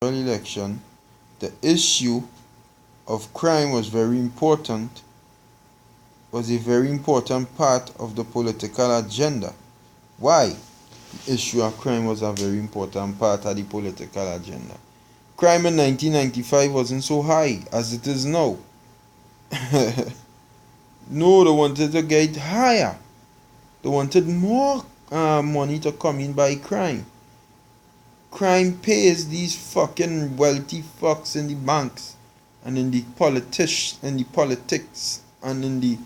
election, the issue of crime was a very important part of the political agenda. Why? The issue of crime was a very important part of the political agenda. Crime in 1995 wasn't so high as it is now. No, they wanted to get higher. They wanted more money to come in by crime. Crime pays these fucking wealthy fucks in the banks and in the politics and in the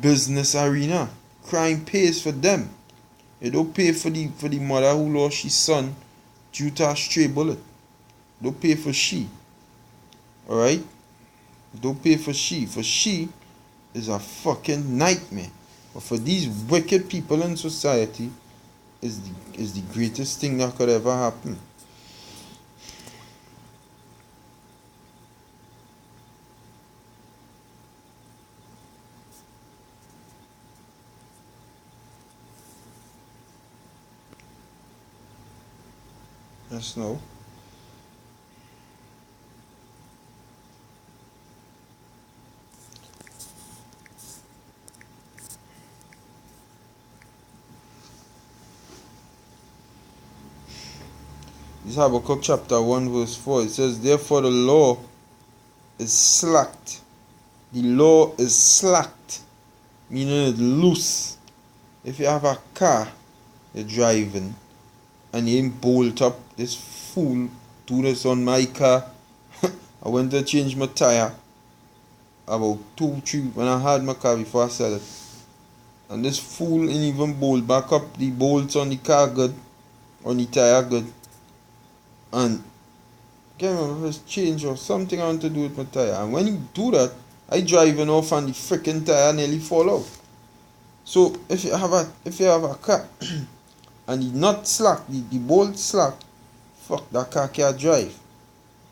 business arena. Crime pays for them. It don't pay for the mother who lost his son due to a stray bullet. Don't pay for she. Alright? Don't pay for she. For she is a fucking nightmare. But for these wicked people in society is the greatest thing that could ever happen. Yes, no. This is Habakkuk chapter 1 verse 4. It says, therefore the law is slacked. The law is slacked, meaning it's loose. If you have a car, you're driving, and you ain't bolt up, this fool do this on my car. I went to change my tire about 2-3 when I had my car before I sell it. And this fool ain't even bolt back up the bolts on the car good, on the tire good. And can't remember if it's change or something I want to do with my tire. And when you do that, I driving off and the freaking tire nearly fall out. So if you have a car and the nut slack, the bolt slack, fuck, that car can't drive.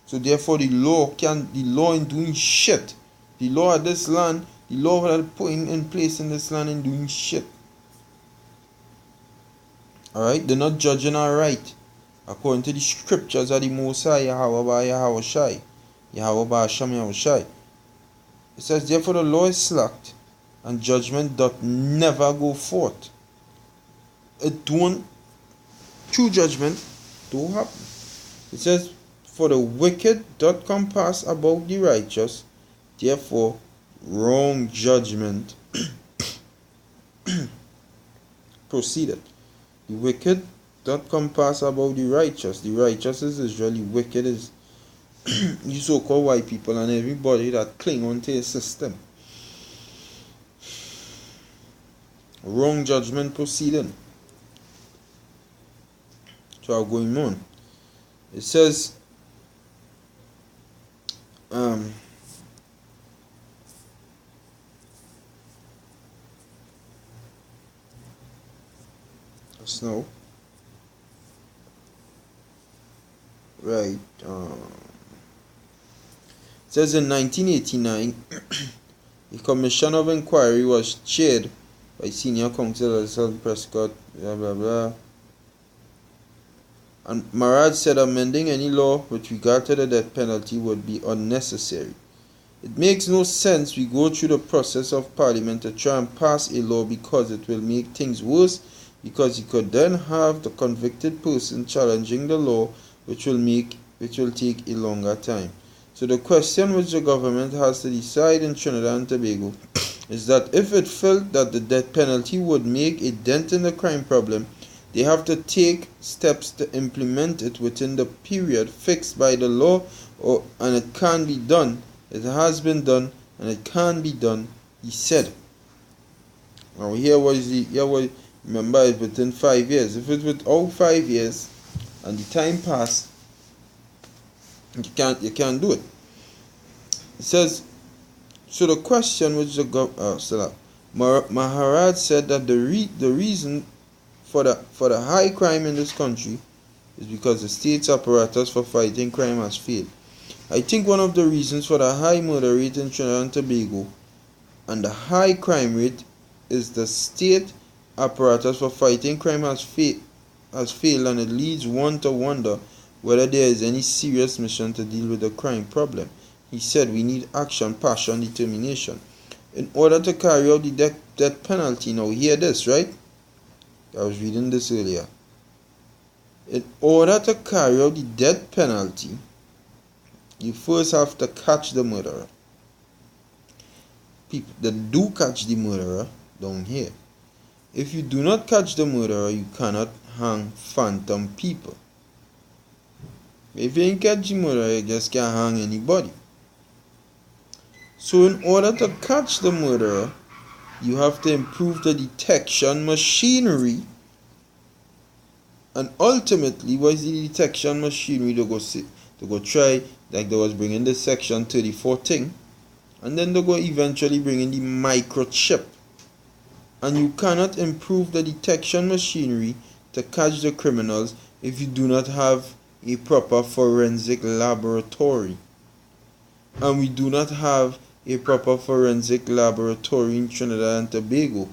So therefore the law ain't doing shit. The law of this land, the law that put in place in this land ain't doing shit. Alright, they're not judging our right. According to the scriptures of the Most High, Yahweh Shai. It says, therefore the law is slacked, and judgment doth never go forth. True judgment don't happen. It says, for the wicked doth compass about the righteous, therefore wrong judgment proceeded. The wicked doth compass about the righteous. The righteous is Israeli, wicked is you so-called white people and everybody that cling onto a system. Wrong judgment proceeding. So going on. It says snow. Right. It says in 1989, a commission of inquiry was chaired by senior counsel Elizabeth Prescott, blah blah blah. And Marad said amending any law with regard to the death penalty would be unnecessary. It makes no sense we go through the process of parliament to try and pass a law because it will make things worse, because you could then have the convicted person challenging the law, which will take a longer time. So the question which the government has to decide in Trinidad and Tobago is that if it felt that the death penalty would make a dent in the crime problem, they have to take steps to implement it within the period fixed by the law, and it can be done. It has been done, and it can be done, he said. Now remember, it's within 5 years. If it's without 5 years and the time passed, you can't do it. It says, so the question which the Maharaj said that the reason for the high crime in this country is because the state's apparatus for fighting crime has failed. I think one of the reasons for the high murder rate in Trinidad and Tobago and the high crime rate is the state apparatus for fighting crime has failed, and it leads one to wonder whether there is any serious mission to deal with the crime problem. He said, "We need action, passion, determination. In order to carry out the death penalty," now hear this, right? I was reading this earlier. In order to carry out the death penalty, you first have to catch the murderer. People that do catch the murderer down here. If you do not catch the murderer, you cannot hang phantom people. If you ain't catch the murderer, you just can't hang anybody. So in order to catch the murderer, you have to improve the detection machinery. And ultimately, what is the detection machinery? They go try, like they was bringing the section 34 thing, and then they go eventually bring in the microchip. And you cannot improve the detection machinery to catch the criminals if you do not have a proper forensic laboratory. And we do not have a proper forensic laboratory in Trinidad and Tobago,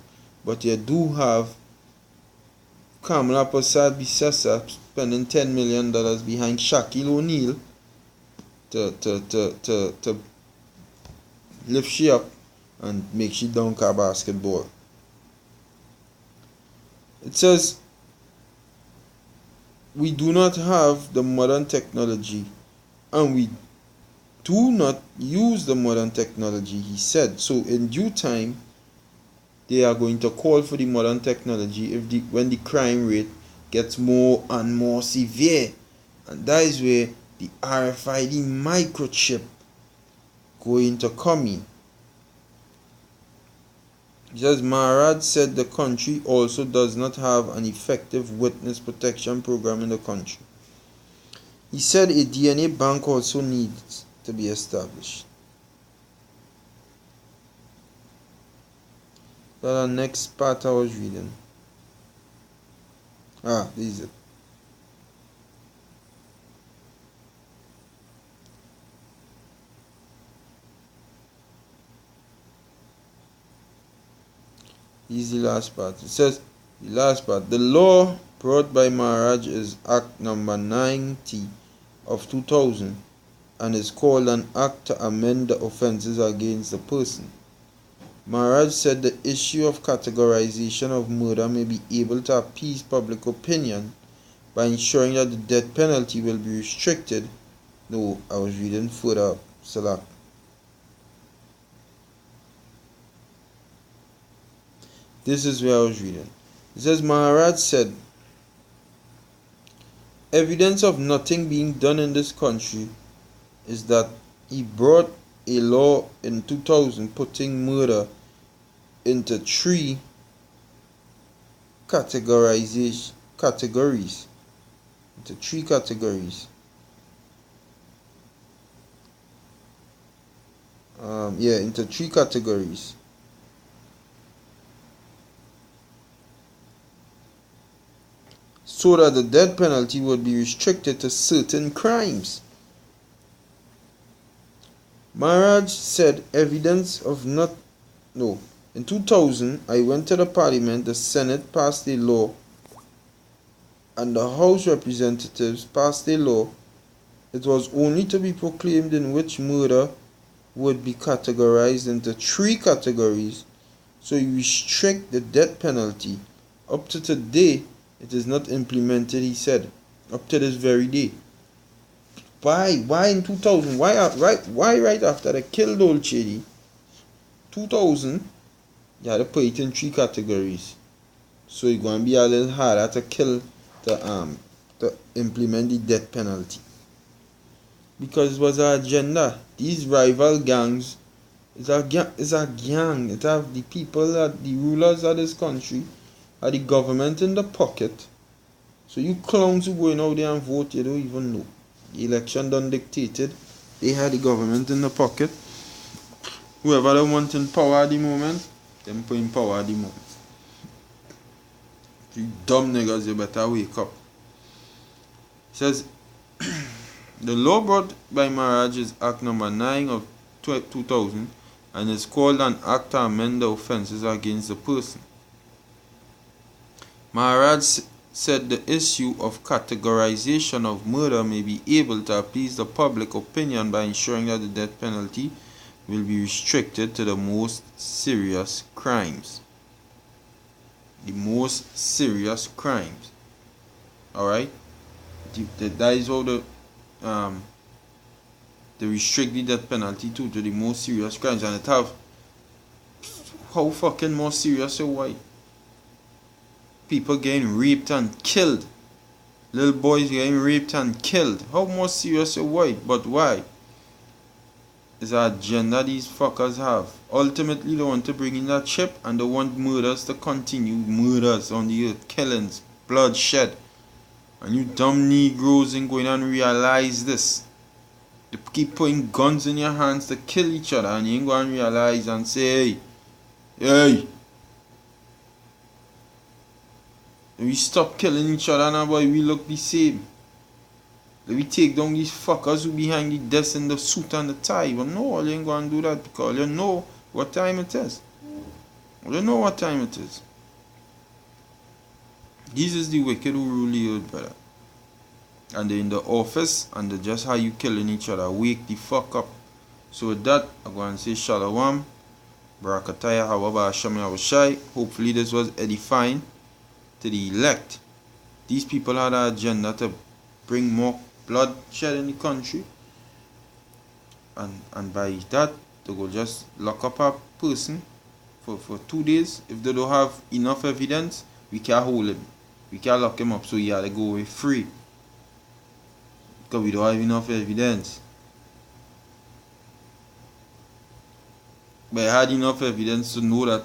but you do have Kamala Prasad Bisesa spending $10 million behind Shaquille O'Neal to lift she up and make she dunk her basketball. It says we do not have the modern technology, and we do not use the modern technology, he said. So in due time, they are going to call for the modern technology when the crime rate gets more and more severe. And that is where the RFID microchip going to come in. Just Maharaj said the country also does not have an effective witness protection program in the country. He said a DNA bank also needs to be established. The next part I was reading. This is it. This is the last part. It says, the last part. The law brought by Maharaj is Act number 90 of 2000 and is called an act to amend the offences against the person. Maharaj said the issue of categorization of murder may be able to appease public opinion by ensuring that the death penalty will be restricted. No, I was reading further up. Salah. This is where I was reading. It says Maharaj said, evidence of nothing being done in this country is that he brought a law in 2000 putting murder into 3 categories. Into 3 categories. Into 3 categories. So that the death penalty would be restricted to certain crimes. Maharaj said evidence of in 2000, I went to the parliament, the Senate passed a law, and the House representatives passed a law. It was only to be proclaimed in which murder would be categorized into 3 categories, so you restrict the death penalty. Up to today, it is not implemented, he said. Up to this very day. Why? Why in 2000? Why right after they killed Old Chidi? 2000, you had to put it in 3 categories. So it's going to be a little harder to kill to implement the death penalty. Because it was an agenda. These rival gangs is a gang. It have the people, the rulers of this country, are the government in the pocket. So you clowns who going out there and vote, you don't even know. The election done dictated. They had the government in the pocket. Whoever they want in power at the moment, them put in power at the moment. You dumb niggas, you better wake up. It says, the law brought by Maharaj is Act number 9 of 2000 and is called an act to amend the offences against the person. Maharaj said the issue of categorization of murder may be able to appease the public opinion by ensuring that the death penalty will be restricted to the most serious crimes. The most serious crimes. Alright? That is how they restrict the death penalty to the most serious crimes. And it have, how fucking more serious or why? People getting raped and killed. Little boys getting raped and killed. How more serious or why? But why? It's an agenda these fuckers have. Ultimately, they want to bring in that chip and they want murders to continue. Murders on the earth, killings, bloodshed. And you dumb Negroes ain't going to realize this. They keep putting guns in your hands to kill each other and you ain't going to realize and say, hey, we stop killing each other now, boy, we look the same. We take down these fuckers who behind the desk in the suit and the tie. But no, you ain't going to do that because you know what time it is. You know what time it is. This is the wicked who rule the earth, brother. And they're in the office and they just how you killing each other. Wake the fuck up. So with that, I'm going to say Shalom. Barakataya, Hawaba, Hashem, Yahushai. Hopefully this was edifying to the elect. These people had an agenda to bring more bloodshed in the country. And by that, they will just lock up a person for 2 days. If they don't have enough evidence, we can't hold him. We can't lock him up so he had to go away free. Because we don't have enough evidence. But I had enough evidence to know that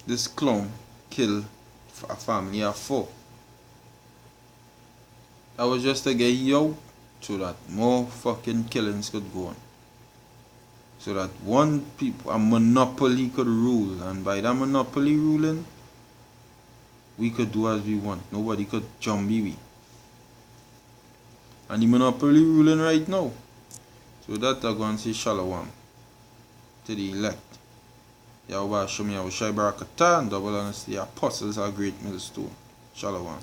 this clown killed a family of 4. That was just to get you out so that more fucking killings could go on. So that a monopoly could rule. And by that monopoly ruling, we could do as we want. Nobody could zombie we. And the monopoly ruling right now. So that I'm going to say Shalom to the elect. Yahweh Hashem Yahushai Barakatah and double honesty. The apostles are great millstone. Shalom.